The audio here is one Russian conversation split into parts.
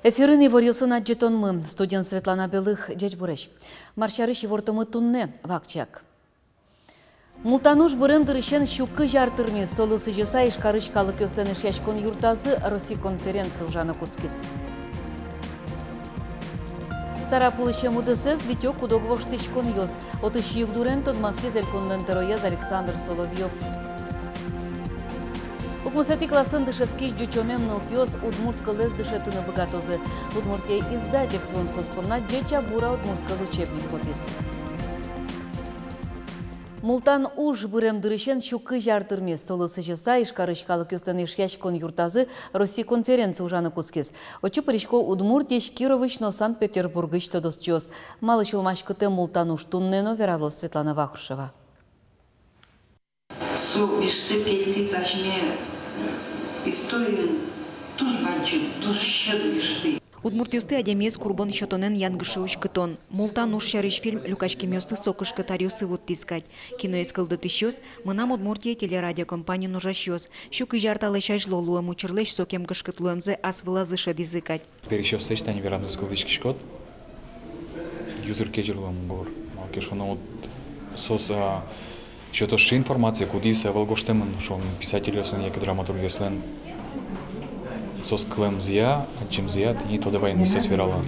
Эфирыны ворилсын аджетонмы, студент Светлана Белых, дядь Буреш. Маршарыш вортомы тунне, вакчак. Мултануш бурем дырышен щукы жартырми, солысы жеса ишкарыш калык өстен ишяшкон юртазы Росси конференция ужана куцкис. Сарапулыше мудысыз Витек кудоговоштышкон йоз. Отыш югдурен тодмаски зельконлен терояз Александр Соловьев. Укмусети классын дышескиш дючомем нылпьоз удмурт кылез дышетыны богатозы. Удмуртей издательствон соспонна деча бура удмурткал учебник потис. Мултан уж бурем дырышен щукы жартырмес. Солысы жеса ишкарышкалық өстен ишяшкон юртазы Росси конференция ужаны куцкес. Очы паришко удмуртеш Кирович-но Санкт-Петербургыч тодосчоз. Малы шулмашкыты мултан уж туннено верало Светлана Вахрушева. Су вишты перейти зашме историю туж банчик, туж щеду вишты. Удмуртиусты адемес курбон щотонен янгышевич кытон. Мултан уж шариш фильм Люкашкемёсты сокышкы тарюсы вот тискать. Кино искалды тыщёс, мынам Удмуртия телерадиокомпания нужащёс. Щукы жарталышаш лолуам учерлеш сокем гышкытлуэмзе ас вылазыша дизыкать. Перещёс сечтани верамзы скалдычки шкот. Юзер кежерлуам гор. Малкешуна вот сос что-то ши информация, кудиса волгоштемын, что писатель ясен, як драматург ясен. Сос клемзия, ачимзия, тени то давай не се свирала.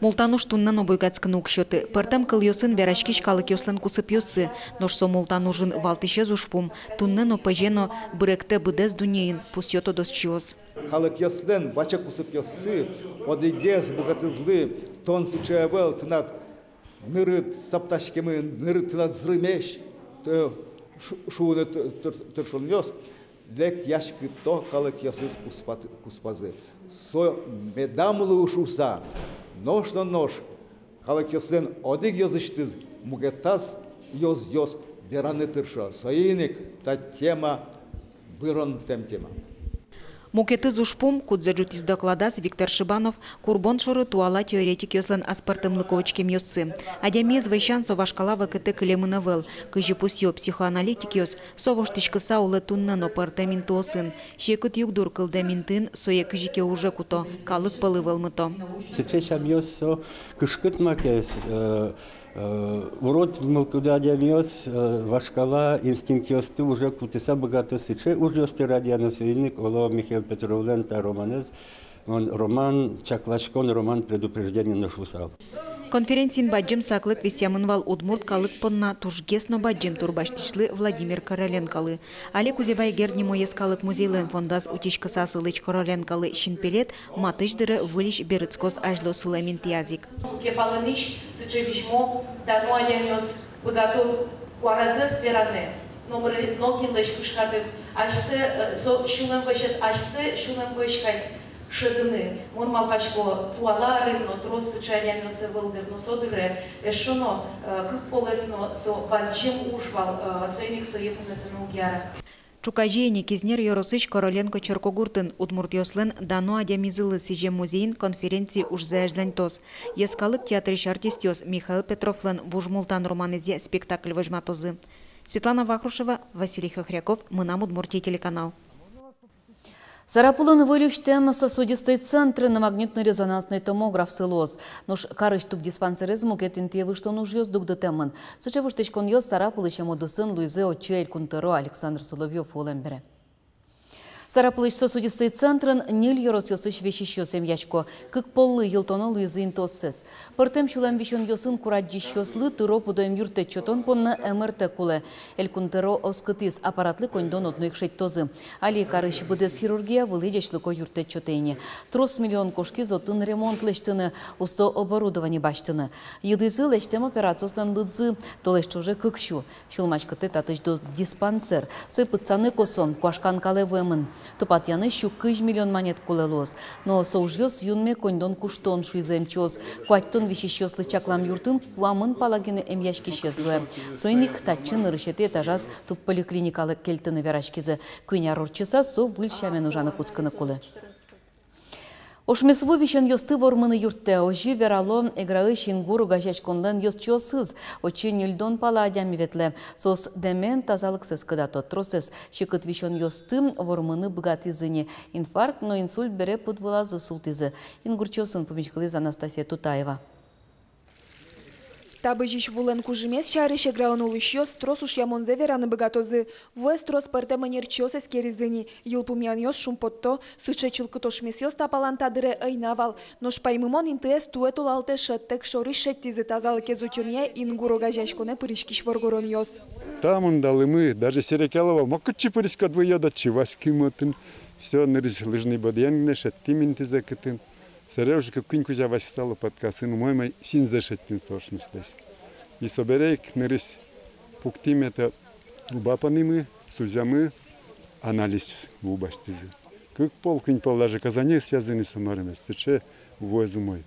Мултануш туннан обойгацкыны укшёты. Пыртам кыл йосын верашкиш калык йослен кусып йосы. Ношсо мултанужын валтыше зушпум. Туннан опажено быректе быдез дунеин пусьёто досчиоз. Калык йослен бача кусып йосы, одигез бугатызлы, тон сучаевел тынат нырыт сапташкемы, нырыт тынат зрымеш. Шуны тыршын йос. Лек яшки то калык ясыз куспазы. Со медамлы ушуса, нож на нож, калык яслен одиг языштыз, мугетаз йоз вераны тырша. Соиник та тема бырон тема. Мукеты зушпум, кудзаджутис докладас Виктор Шибанов, курбон шоры туала теоретик йослен аспартымлыковочкем йосы. Адямез вайшан совашкала вакыты кылемынавел, кыжипусьё психоаналитик йос, совоштичкы саулы туннан опартамин тосын. Шекут югдур кылдаминтын, сое кыжике уже куто, калык пылывел мыто. Сечешам йосо кышкыт макес, урод мылкуда адямез вашкала инстинкт йосты уже кутыса богато сече, уже йосты радианосильник, Оло Михаил Петровлен та романез, он роман Чаклашкон, роман предупреждение на шусал. Конференцин баджим саклык весямынвал удмурт калык понна тужгесно баджим турбаштичлы Владимир Короленкалы. Але кузебай герни моес калык музейлен фондаз утичка сасылыч Короленкалы шинпелет матыждыры вылиш берыцкоз ажло сыламент язик. Кепалыныш сычевишмо дану адямёс богату куаразы сверане. Номер ноги лыш кышкаты ашсы со шулен вышес ашсы шулен вышкай. Шедыны, мон малпачко туаларын, но трос сычаянно се вылдыр, но содыгре, эшоно, как полесно, со банчим ушвал, соиник соепунетыну гяра. Чукажейни кизнер Yorosыч Короленко Черкогуртын удмурт йослен дану адямизылы сижем музейн конференции уж заэжлен тос. Ескалык театриш артист йос Михаил Петровлен вужмултан романезе спектакль вожматозы. Светлана Вахрушева, Василий Хохряков, Мынам Удмуртия телеканал. Сарапулын вылюштем сосудистый центр на магнитно-резонансный томограф сылоз. Нуш карыш туп диспансеризм укетин тевы, что нуж ёс дугды темын. Сычевыштычкон ёс Сарапулыч модысын Луизе Очель Кунтеро Александр Соловьев улембере. Сарапулыч сосудистый центрын нил йорос йосыш вещищё семьячко, как полы елтоно Луизы интоссес. Портем чулем вещон йосын кураджиш йослы тыро пудоем юрте чотон понна МРТ куле. Эль Кунтеро оскытис аппаратлы кондон одной шейтозы. Али карыш будес хирургия вылыдешлыко юрте чотейне. Трос миллион кошки зотын ремонт лештыны, усто оборудование баштыны. Едызы лештем операцияслен лыдзы, то лешт уже кыкщу. Шулмачкыты татыш до диспансер. Сой пыцаны косом, куашкан калевымын. Тупатяны щукыж миллион монет кулелос. Но соужьёс юнме кондон куштон шуиземчоз. Куаттон вещищёс лычаклам юртын куамын палагины эмьяшки щезлуэ. Сойник татчын рышете этажас туп поликлиникалы кельтыны верашкизы. Куйня рорчыса со выльщамен ужаны кусканы кулы. Ошмесву вишен йосты вормыны юртте, ожи верало игралы шингуру гашачконлен йостчосыз, очень юльдон паладями ветле. Сос демен тазалыксыз кыда тотросыз, шикыт вишен йосты вормыны богатызыне. Инфаркт, но инсульт бере подвылазы султызы. Ингурчосын помечкалыз Анастасия Тутаева. Табы жиш вулен кужимес шары шеграон улышьёс трос уж ямонзе вераны богатозы. Вуэс трос парте манерчёс эскеризыни. Йылпумян йос шумпотто, сыча чылкытошмес йос тапалан тадыре айнавал. Но шпаймымон интес туэтул алте шаттек шоры шеттизы тазалы кезутюнье ингурога жашконе пырышкиш воргорон йос. Там он дал и мы, даже Серекалова, макучи пырышка двоёда чиваски мотын. Все, нырыш лыжный бодьян шаттимин тизакытын. Сережка куньку жаваш сало подкасын, мой син зашеттин стошмистес. И соберейк нырыш пуктимета убапанимы, сужамы, анализ в убаштизы. Как полкунь пол даже казане связаны с умарами, сыче вуэзу мой.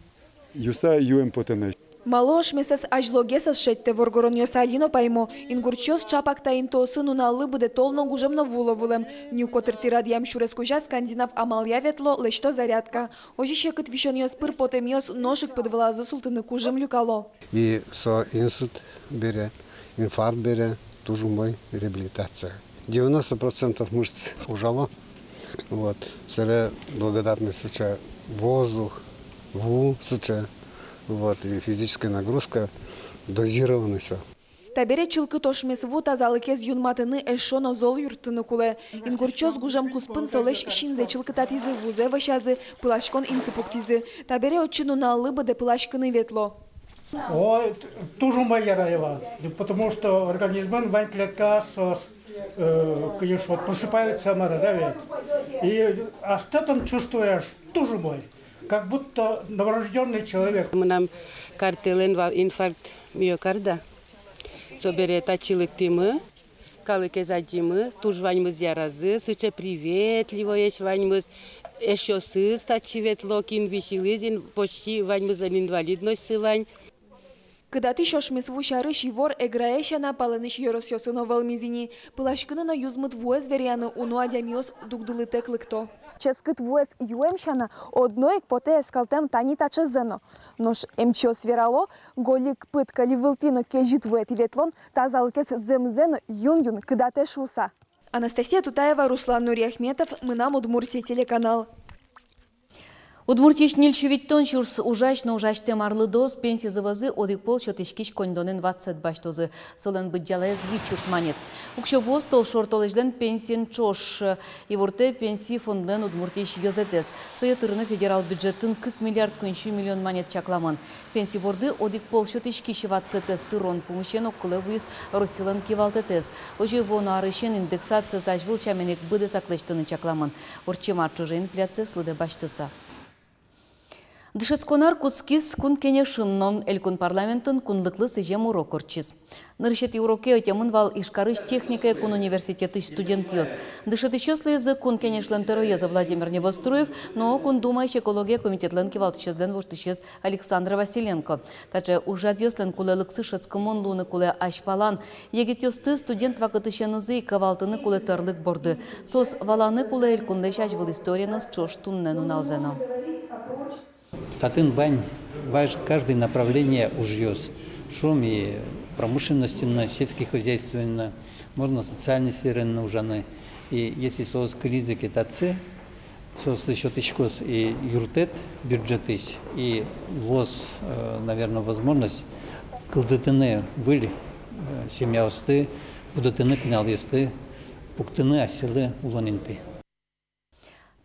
Юса юэм потенай. Малош месяц ажлогесас шетте воргорон йосалино паймо. Ингурчос чапакта интосы нуналы буде толно гужемно вуловулем. Нюкотырти радиям шурескужа скандинав амалия ветло лешто зарядка. Ожи шекыт вишон йоспыр потем йос ножик подвлазы султыны кужем люкало. И со инсульт бере, инфаркт бере, тоже мой реабилитация. 90% мышц ужало. Вот. Сыре благодарность сыча воздух, сыча. Вот, и физическая нагрузка, дозированная все. Табере чылкы тошмесву тазалыкез юнматыны эшоно зол юртыны куле. Ингурчоз гужам куспын солеш шинзе чылкытатизы вузе вашазы пылашкон интыпуктизы. Табере отчину наллы быде пылашкыны ветло. Ой, тоже моя раева, потому что организм вань клетка конечно, просыпается да ведь. И остатом чувствуешь тоже мой. Как будто новорожденный человек. Мы нам картелен инфаркт миокарда. Собере тачилык тимы, калыке задимы, туж ваньмыз яразы, сыча приветливо еш ваньмыз, еще сыз тачиветло кин вишилызин, почти ваньмыз инвалидность сылань. Когда ты шошмесву шары шивор эграэша на паленыш йоросьосыно валмизини, пылашкыны на юзмыт вуэз веряны уну адямиос дугдылытек лыкто. Ческът вуес юемшана одной поте ескалтем танита чезено. Нош емчо свирало, голик пытка ли вылтино кежит вуэт ветлон, тазалкес земзено юн кыдате шуса. Анастасия Тутаева, Руслан Нуриахметов, мы нам Удмуртия телеканал. Удмуртиш нильчевиттон чурс ужачно ужачте марлыдос пенсии завозы одик пол шотишкиш кондонен 20 баштозы. Солен быджалез вичурс манет. Укшовоз тол шортолежден пенсиен чош. И ворте пенсии фонден удмуртиш йозетес. Соятырны федерал бюджеттын 40 миллиард куншу миллион манет чакламан. Пенсии борды одик пол шотишкиш 20 тырон помощен около виз Росилан кивалтетес. Ожи воно арышен индексация сажвил чаменек быды саклештыны чакламан. Орчемар чуже инфляция слыды баштыса. Дышецконар куцкис кун кенешинно, элькун парламентын кунлыклы сыжем урок орчиз. Нырышет уроке отемын вал ишкарыш техника кун университеты студент йос. Дышет ищёслы язык кун кенешлен терроеза Владимир Невоструев, но кун думаешь экология комитетлен кивалтышезден воштышез Александра Василенко. Таче ужат йослен куле лыксы шецкомон луны куле ашпалан. Егет йосты студент вакытышенызы кавалтыны куле терлык борды. Сос валаны куле элькун лешаш выл историяныз чош туннен уналзено. Татын бань, каждое направление ужьёс. Шум и промышленности, сельскохозяйственная, можно социальные сферы нужны. И если соус кризы китацы, соус еще тычкос и юртет бюджетысь, и лос, наверное, возможность кылдытыны были семья осты, будутыны пеналвесты, пуктыны оселы улонинты.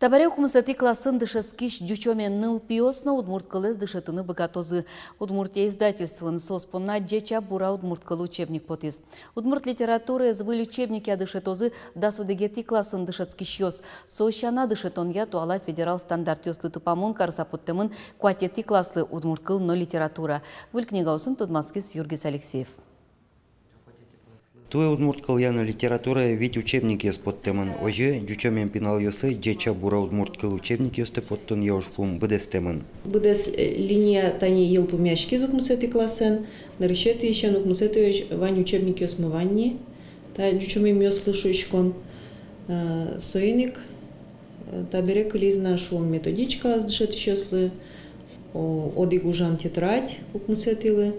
Табаре укмысати классын дышескиш дючомен ныл пиосно удмурткалыз дышетыны богатозы. Удмуртия издательствын соспонна джеча бура удмурткалы учебник потиз. Удмурт литература звыль учебники адышетозы дасудегети классын дышескиш йос. Сощана дышетонья туала федерал стандарт йослы тупамун карсапуттемын куатети класслы удмурткал но литература. Выль книгаусын Тудмаскис Юргис Алексеев. Туе удмурткал яна литература ведь учебники с подтеман. Оже дючомен пинал йосы джеча бура удмурткал учебники йосты подтон яушпум быдестеман. Быдес линия тани елпумяшки зукмусети классен, нарышети еще нукмусети вань учебники осмыванни, та дючомен йос слышу ишкон соиник табере кылизна шум методичка аздышет ищеслы, одигужан тетрадь укмусетилы,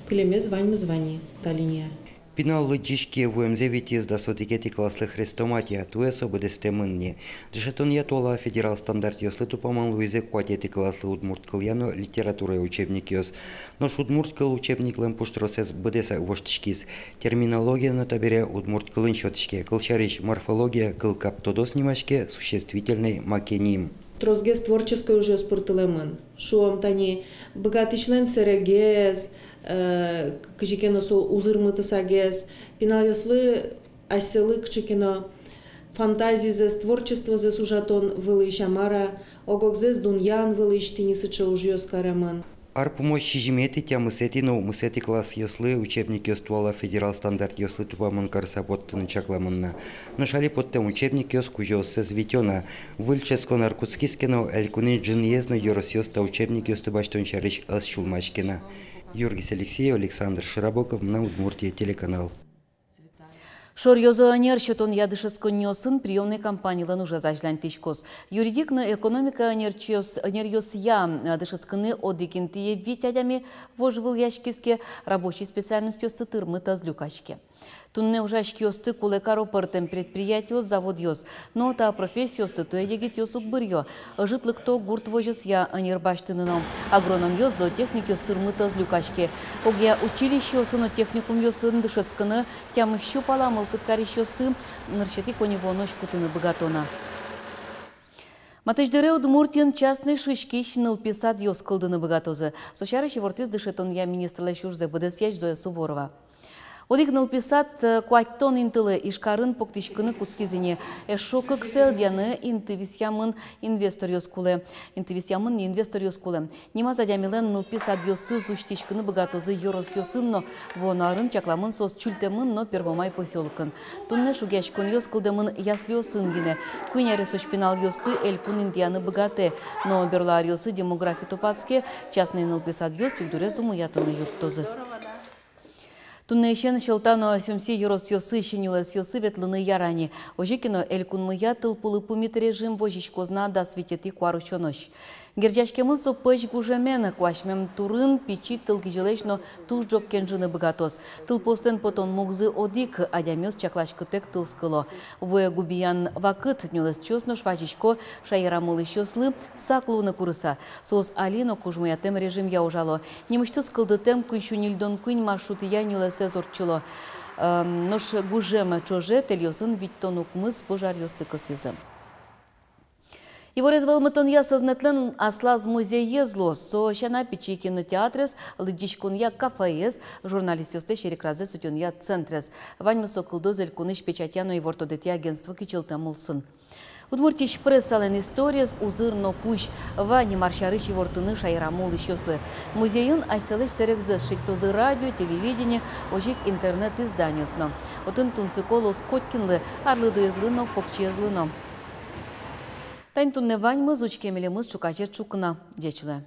клеме звани та линия. Пинал лыджишки ВМЗ витиз да сотикети класслы хрестоматия туэсо бедестемынне. Дешетон ятола федерал стандарт ёслы тупаман луизе куатети класслы удмурткал яно литература учебник ёс. Нош удмурткал учебник лэм пуштросес бедеса воштишкиз. Терминология на табере удмурткалын шотишке. Кылшариш морфология кыл каптодос нимашке существительный макеним. Трозгес творческой уже спортылемын. Шуам тани богатычлен серегез, кычекено со узырмытысагез, пинал ёслы айселы кычекено фантазизес, творчество зес ужатон вылы ищамара, огогзес дуньян вылы иштини сыча уж ёс карамын. Ар помощь жимети тя мысети класс ёслы учебник ёствуала федерал стандарт ёслы тупамын карса поттын чакламынна. Но шали поттен учебник ёс кужо созвитёна. Выльческон аркутскискено элькуны джин езна ёрос ёста учебник ёсты баштон шариш ас шулмашкина. Юргис Алексеев, Александр Шарабоков, на Удмуртия, телеканал. Шорьозуанер счетон ядышесконёсын приемной компаниялан уже зажлан тишкос. Юридикно экономика нерьёс я дышескыны одикинтие витядями вожвыл яшкиске рабочей специальностью стытырмы тазлюкачке. Тунне ужашки осты кулекаро пыртем предприятиос завод ёс, но та профессия осты туедегит ёс укбырьё. Житлык то гурт вожос я анербаштыныном. Агроном ёс зоотехник ёс тырмы тазлюкачке. Огя училище осыно техникум ёсын дышескыны тям щупала мылкыткарищ ёсты нырчети коневонош кутыны богатона. Матыждыре Удмуртин частный шишкищ нылписад ёс кылдыны богатозы. Сошарыщи вортиз дышетон я министрлы шурзе бдесьяч Зоя Суворова. Одик нылписат куаттон интылы ишкарын поктишкыны куцкизине. Эшокы ксел дяны интывисямын инвестор ёскулы. Интывисямын инвестор ёскулы. Нима задямилен нылписат ёсы зуштишкыны богатозы ёрос ёсынно. Вонарын чакламын сос чультемын, но первомай поселкын. Тунне шугяшкон ёскылдемын ясли ёсын гине. Куйняре сошпинал ёсты элькун индияны богаты. Но берлар ёсы демографи топацке частный нылписат ёс тюгдурезуму ятыны юрттозы. Туннейшен шелтано сюмси юрос ёсы щенюлес ёсы ветлыны ярани. Ожикино элькунмыя тылпулы пумит режим вожичкозна да светети куаручонош. Герджашкемын сопыш гужемен куашмем турын пичи тылгижелешно туш жоп кенжины богатос. Тылпостен потон мугзы одик адямёс чаклашкытек тылскыло. Вое губиян вакыт нюлес чёснош вожичко шайрамылы щёслы саклуны курыса. Сос алино кужмыятем режим яужало. Немышты скылдытем күйшунильдон күйн маршруты я нюлесе зорчыло. Нош гужем чоже тельёсын виттонук мыс пожар ёсты кысызы. Его резвелмытон я сознетлен аслаз музей езлос, со щана печи кинотеатрес, лыдичкун я кафеез, журналист ёсты шерекразы сутен я центрес. Ваньмы сокылдозель куныш печатяно и вортодети агентство кичилтамулсын. Удмуртиш пресс-сален историес узырно куш вани маршарыщи вортыны шайрамул ищёслы. Музейон айселыш серекзес шиктозы радио, телевидение, ожик интернет изданиосно. Отын тунсыколос коткинлы, арлыдуезлыно, покчезлыно. Тань тунне вань мы зучкемеле мы чукаче чукна дечуле.